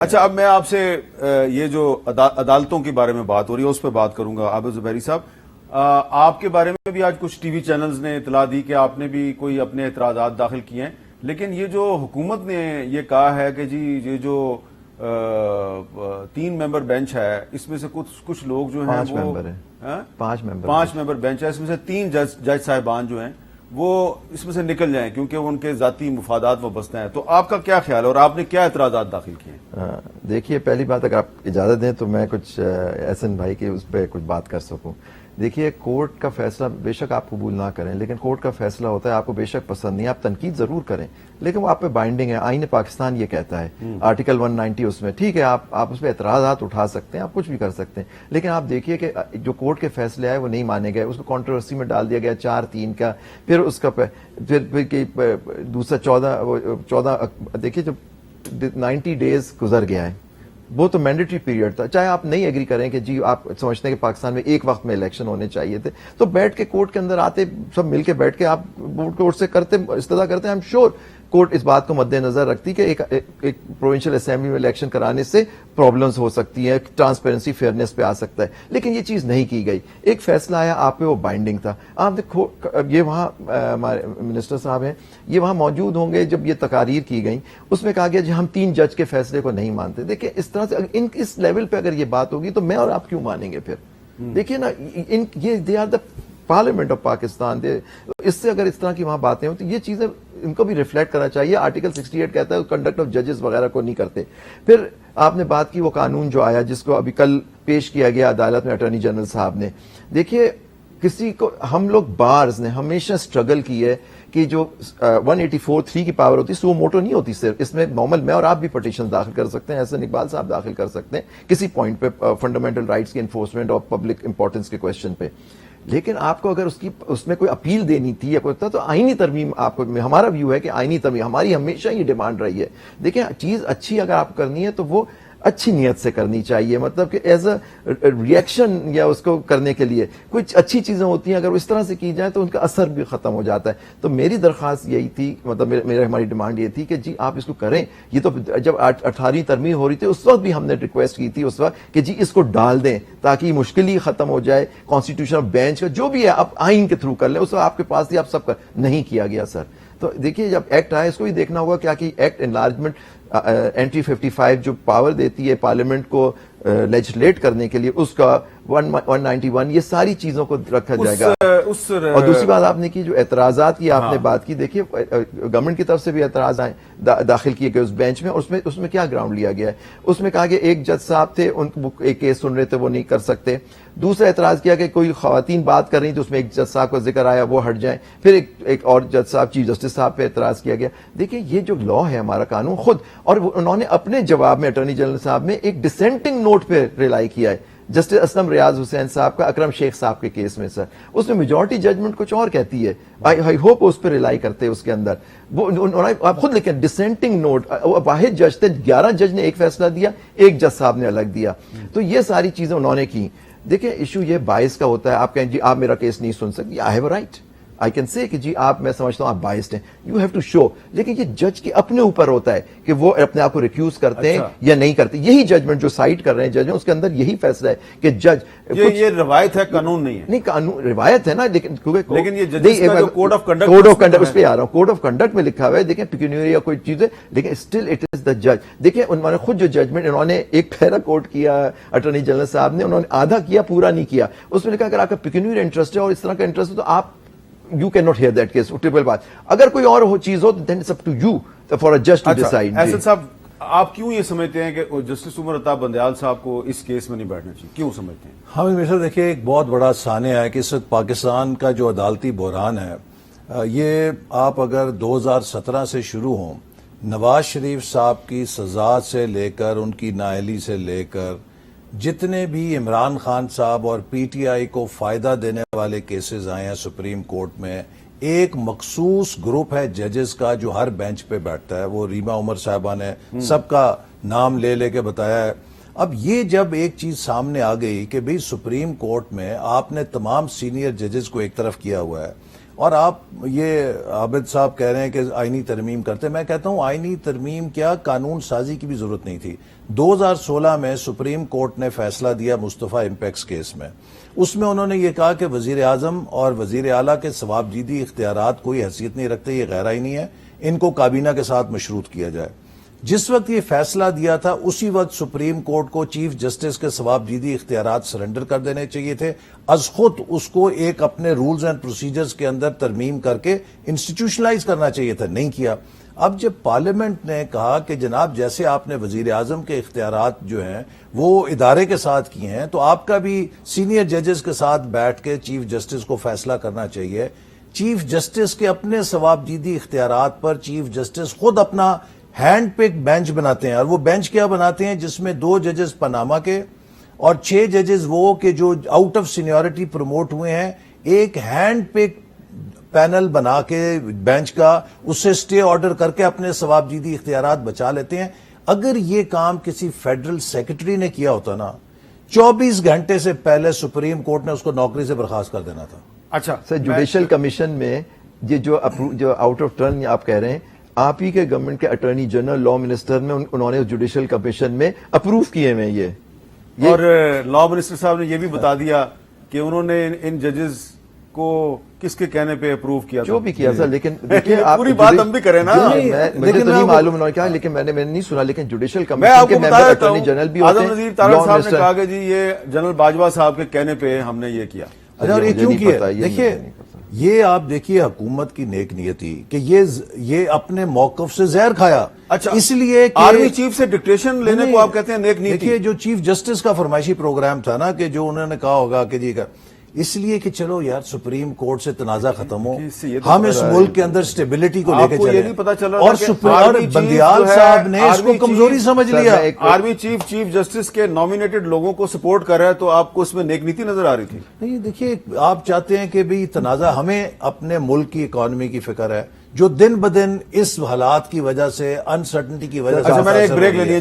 اچھا، اب میں آپ سے یہ جو عدالتوں کے بارے میں بات ہو رہی ہے اس پہ بات کروں گا. عابد زبیری صاحب، آپ کے بارے میں بھی آج کچھ ٹی وی چینلز نے اطلاع دی کہ آپ نے بھی کوئی اپنے اعتراضات داخل کیے ہیں، لیکن یہ جو حکومت نے یہ کہا ہے کہ جی یہ جو 3 ممبر بینچ ہے اس میں سے کچھ لوگ جو ہیں وہ 5 ممبر بینچ ہے، اس میں سے 3 جج صاحبان جو ہیں وہ اس میں سے نکل جائیں کیونکہ وہ ان کے ذاتی مفادات وابستہ ہیں. تو آپ کا کیا خیال ہے اور آپ نے کیا اعتراضات داخل کیے؟ دیکھیے، پہلی بات اگر آپ اجازت دیں تو میں کچھ احسن بھائی کے اس پہ کچھ بات کر سکوں. دیکھیے، کورٹ کا فیصلہ بے شک آپ قبول نہ کریں، لیکن کورٹ کا فیصلہ ہوتا ہے، آپ کو بے شک پسند نہیں، آپ تنقید ضرور کریں لیکن وہ آپ پہ بائنڈنگ ہے. آئین پاکستان یہ کہتا ہے، آرٹیکل 190 اس میں ٹھیک ہے، آپ اس پہ اعتراضات اٹھا سکتے ہیں، آپ کچھ بھی کر سکتے ہیں، لیکن آپ دیکھیے کہ جو کورٹ کے فیصلے آئے وہ نہیں مانے گئے، اس کو کنٹروورسی میں ڈال دیا گیا 4-3 کا. پھر اس کا پھر دوسرا 14 دیکھیے جب 90 ڈیز گزر گیا ہے، وہ تو مینڈیٹری پیریڈ تھا. چاہے آپ نہیں ایگری کریں کہ جی آپ سمجھتے ہیں کہ پاکستان میں ایک وقت میں الیکشن ہونے چاہیے تھے، تو بیٹھ کے کورٹ کے اندر آتے سب مل کے بیٹھ کے آپ کورٹ سے کرتے استدعا کرتے ہیں. آئی ایم شیور کورٹ اس بات کو مد نظر رکھتی کہ ایک پروونشل اسمبلی میں الیکشن کرانے سے پرابلمز ہو سکتی ہیں، ٹرانسپیرنسی فیئرنیس پہ آ سکتا ہے، لیکن یہ چیز نہیں کی گئی. ایک فیصلہ آیا، آپ پہ وہ بائنڈنگ تھا. آپ دیکھو یہ وہاں ہمارے منسٹر صاحب ہیں، یہ وہاں موجود ہوں گے جب یہ تقاریر کی گئی، اس میں کہا گیا جی ہم 3 جج کے فیصلے کو نہیں مانتے. دیکھیں اس طرح سے اس لیول پہ اگر یہ بات ہوگی تو میں اور آپ کیوں مانیں گے پھر؟ دیکھیے نا، یہ they are the parliament of Pakistan. اس سے اگر اس طرح کی وہاں باتیں ہوتی، یہ چیزیں ان کو بھی ریفلیکٹ کرنا چاہیے. آرٹیکل 68 کہتا ہے کنڈکٹ آف ججز وغیرہ کو نہیں کرتے. پھر آپ نے بات کی وہ قانون جو آیا جس کو ابھی کل پیش کیا گیا عدالت میں اٹارنی جنرل صاحب نے. دیکھیے کسی کو ہم لوگ بارز نے ہمیشہ سٹرگل کی ہے کہ جو 184(3) کی پاور ہوتی ہے سو موٹو نہیں ہوتی. صرف اس میں نارمل میں اور آپ بھی پٹیشن داخل کر سکتے ہیں، احسن اقبال صاحب داخل کر سکتے ہیں کسی پوائنٹ پہ فنڈامنٹل رائٹس کی انفورسمنٹ اور پبلک امپورٹنس کے کوشچن پہ. لیکن آپ کو اگر اس میں کوئی اپیل دینی تھی یا کوئی تھا تو آئینی ترمیم آپ کو، ہمارا ویو ہے کہ آئینی ترمیم ہماری ہمیشہ یہ ڈیمانڈ رہی ہے. دیکھیں چیز اچھی اگر آپ کرنی ہے تو وہ اچھی نیت سے کرنی چاہیے، مطلب کہ ایز اے ریئیکشن یا اس کو کرنے کے لیے کچھ اچھی چیزیں ہوتی ہیں، اگر اس طرح سے کی جائے تو ان کا اثر بھی ختم ہو جاتا ہے. تو میری درخواست یہی تھی، مطلب ہماری ڈیمانڈ یہ تھی کہ جی آپ اس کو کریں. یہ تو جب 18ویں ترمیم ہو رہی تھی اس وقت بھی ہم نے ریکویسٹ کی تھی اس وقت کہ جی اس کو ڈال دیں تاکہ یہ مشکل ہی ختم ہو جائے. کانسٹیٹیوشن بینچ کا جو بھی ہے آپ آئین کے تھرو کر لیں، اس وقت آپ کے پاس تھی، آپ سب کر نہیں کیا گیا سر. تو دیکھیے جب ایکٹ آیا اس کو بھی دیکھنا ہوگا کیا کہ ایکٹ انلارجمنٹ اینٹی 55 جو پاور دیتی ہے پارلیمنٹ کو لیجسلیٹ کرنے کے لیے، اس کا 191 یہ ساری چیزوں کو رکھا جائے گا. اور دوسری بات آپ نے کی جو اعتراضات کی آپ نے بات کی، دیکھیے گورنمنٹ کی طرف سے بھی اعتراض داخل کیے گئے اس بینچ میں. اس میں کیا گراؤنڈ لیا گیا ہے؟ اس میں کہا کہ ایک جج صاحب تھے، ان ایک کیس سن رہے تھے، وہ نہیں کر سکتے. دوسرا اعتراض کیا کہ کوئی خواتین بات کر رہی تھی، اس میں ایک جج صاحب کا ذکر آیا، وہ ہٹ جائیں. پھر ایک اور جج صاحب چیف جسٹس صاحب پہ اعتراض کیا گیا. دیکھیں یہ جو لا ہے ہمارا قانون خود، اور انہوں نے اپنے جواب میں اٹارنی جنرل صاحب نے ایک ڈسینٹنگ نوٹ پہ ریلائی کیا ہے جسٹس اسلم ریاض حسین صاحب کا اکرم شیخ صاحب کے کیس میں. سر اس میں میجورٹی ججمنٹ کچھ اور کہتی ہے. آئی ہوپ اس پہ ریلائی کرتے اس کے اندر. وہ آپ خود لکھیں ڈسینٹنگ نوٹ، واحد جج تھے، 11 جج نے ایک فیصلہ دیا، ایک جج صاحب نے الگ دیا. تو یہ ساری چیزیں انہوں نے کی. دیکھیں ایشو یہ باعث کا ہوتا ہے. آپ کہیں جی آپ میرا کیس نہیں سن سکتے، I have a right, I can say کہ جی آپ، میں سمجھتا ہوں آپ بائسڈ ہیں، یو ہیو ٹو شو. لیکن یہ جج کے اپنے اوپر ہوتا ہے کہ وہ اپنے آپ کو ریکیوز کرتے ہیں یا نہیں کرتے. یہی ججمنٹ جو سائٹ کر رہے ہیں جج اس کے اندر یہی فیصلہ ہے کہ جج یہ روایت ہے، قانون نہیں ہے. نہیں قانون روایت ہے نا، لیکن یہ ججز کا جو کوڈ آف کنڈکٹ اس پہ آ رہا ہوں، کوڈ آف کنڈکٹ میں لکھا ہوا ہے. دیکھیں پیکونیری یا کوئی چیز ہے، لیکن اسٹل اٹ از دا جج. دیکھیں انہوں نے خود جو ججمنٹ انہوں نے ایک پیرا کوٹ کیا اٹارنی جنرل صاحب نے، انہوں نے آدھا کیا، پورا نہیں کیا. اس میں لکھا اگر آپ کا پیکونیری انٹرسٹ ہے اور اس طرح کا انٹرسٹ ہے تو آپ you cannot hear that case. Triple بات اگر کوئی اور چیز ہو then it's up to you for a judge to decide. احسن صاحب آپ کیوں یہ سمجھتے ہیں کہ جسٹس عمر عطا بندیال صاحب کو اس کیس میں نہیں بیٹھنا چاہیے؟ کیوں سمجھتے ہیں؟ ہم ہمیشہ دیکھیں ایک بہت بڑا سانحہ ہے کہ اس وقت پاکستان کا جو عدالتی بحران ہے، یہ آپ اگر 2017 سے شروع ہوں، نواز شریف صاحب کی سزا سے لے کر ان کی نااہلی سے لے کر جتنے بھی عمران خان صاحب اور پی ٹی آئی کو فائدہ دینے والے کیسز آئے ہیں سپریم کورٹ میں، ایک مخصوص گروپ ہے ججز کا جو ہر بینچ پہ بیٹھتا ہے. وہ ریما عمر صاحبہ نے سب کا نام لے لے کے بتایا ہے. اب یہ جب ایک چیز سامنے آ گئی کہ بھئی سپریم کورٹ میں آپ نے تمام سینئر ججز کو ایک طرف کیا ہوا ہے اور آپ یہ عابد صاحب کہہ رہے ہیں کہ آئینی ترمیم کرتے، میں کہتا ہوں آئینی ترمیم کیا، قانون سازی کی بھی ضرورت نہیں تھی۔ 2016 میں سپریم کورٹ نے فیصلہ دیا مصطفیٰ امپیکس کیس میں، اس میں انہوں نے یہ کہا کہ وزیر اعظم اور وزیر اعلیٰ کے ثواب دیدی اختیارات کوئی حیثیت نہیں رکھتے، یہ غیر آئینی ہے، ان کو کابینہ کے ساتھ مشروط کیا جائے۔ جس وقت یہ فیصلہ دیا تھا اسی وقت سپریم کورٹ کو چیف جسٹس کے ثواب دیدی اختیارات سرنڈر کر دینے چاہیے تھے، از خود اس کو ایک اپنے رولز اینڈ پروسیجرز کے اندر ترمیم کر کے انسٹیٹیوشنلائز کرنا چاہیے تھا، نہیں کیا۔ اب جب پارلیمنٹ نے کہا کہ جناب جیسے آپ نے وزیر اعظم کے اختیارات جو ہیں وہ ادارے کے ساتھ کیے ہیں تو آپ کا بھی سینئر ججز کے ساتھ بیٹھ کے چیف جسٹس کو فیصلہ کرنا چاہیے۔ چیف جسٹس کے اپنے ثواب دیدی اختیارات پر چیف جسٹس خود اپنا ہینڈ پک بینچ بناتے ہیں، اور وہ بینچ کیا بناتے ہیں جس میں 2 ججز پاناما کے اور 6 ججز وہ کہ جو آؤٹ آف سینیورٹی پروموٹ ہوئے ہیں، ایک ہینڈ پک پینل بنا کے بینچ کا اس سے سٹے آرڈر کر کے اپنے ثواب دیدی اختیارات بچا لیتے ہیں۔ اگر یہ کام کسی فیڈرل سیکرٹری نے کیا ہوتا نا، 24 گھنٹے سے پہلے سپریم کورٹ نے اس کو نوکری سے برخاست کر دینا تھا۔ اچھا سر، جوڈیشل کمیشن میں یہ جو آؤٹ آف ٹرن آپ کہہ رہے ہیں، آپ ہی کے گورنمنٹ کے اٹارنی جنرل لا منسٹر میں انہوں نے جوڈیشل کمیشن میں اپروو کیے ہوئے یہ اور لا منسٹر صاحب نے یہ بھی بتا دیا کہ انہوں نے ان ججز کو کس کے کہنے پہ اپروو کیا جو بھی کیا سر، لیکن دیکھیں پوری بات ہم بھی کریں نا۔ مجھے تو نہیں معلوم انہوں نے کہا، لیکن میں نے نہیں سنا، لیکن جوڈیشل میں آپ کمیشن کے کو بتا ممبر دیتا اٹارنی جنرل بھی ہوں، ہوتے اعظم ہیں، وزیر طارق لا صاحب نے منسٹر۔ کہا کہ جی یہ جنرل باجوہ صاحب کے کہنے پہ ہم نے یہ کیا۔ اچھا، اور یہ مجھے کیوں نہیں کیا؟ پتا، یہ دیکھیے نہیں پتا۔ یہ آپ دیکھیے حکومت کی نیک نیتی کہ یہ اپنے موقف سے زہر کھایا، اچھا اس لیے کہ آرمی چیف سے ڈکٹیشن لینے کو آپ کہتے ہیں نیک نیتی؟ دیکھیے جو چیف جسٹس کا فرمائشی پروگرام تھا نا، کہ جو انہوں نے کہا ہوگا کہ جی اس لیے کہ چلو یار سپریم کورٹ سے تنازع ختم ہو، ہم اس ملک کے اندر سٹیبلٹی کو لے کے چلیں، یہ نہیں پتا چل رہا اور بندیال صاحب نے اس کو کمزوری سمجھ لیا۔ آرمی چیف جسٹس کے نامینیٹڈ لوگوں کو سپورٹ کر رہا ہے تو آپ کو اس میں نیک نیتی نظر آ رہی تھی؟ نہیں، دیکھیے آپ چاہتے ہیں کہ بھی تنازع، ہمیں اپنے ملک کی اکانومی کی فکر ہے جو دن بدن اس حالات کی وجہ سے، انسرٹنٹی کی وجہ سے۔ اچھا، میں نے ایک بریک لے لیا۔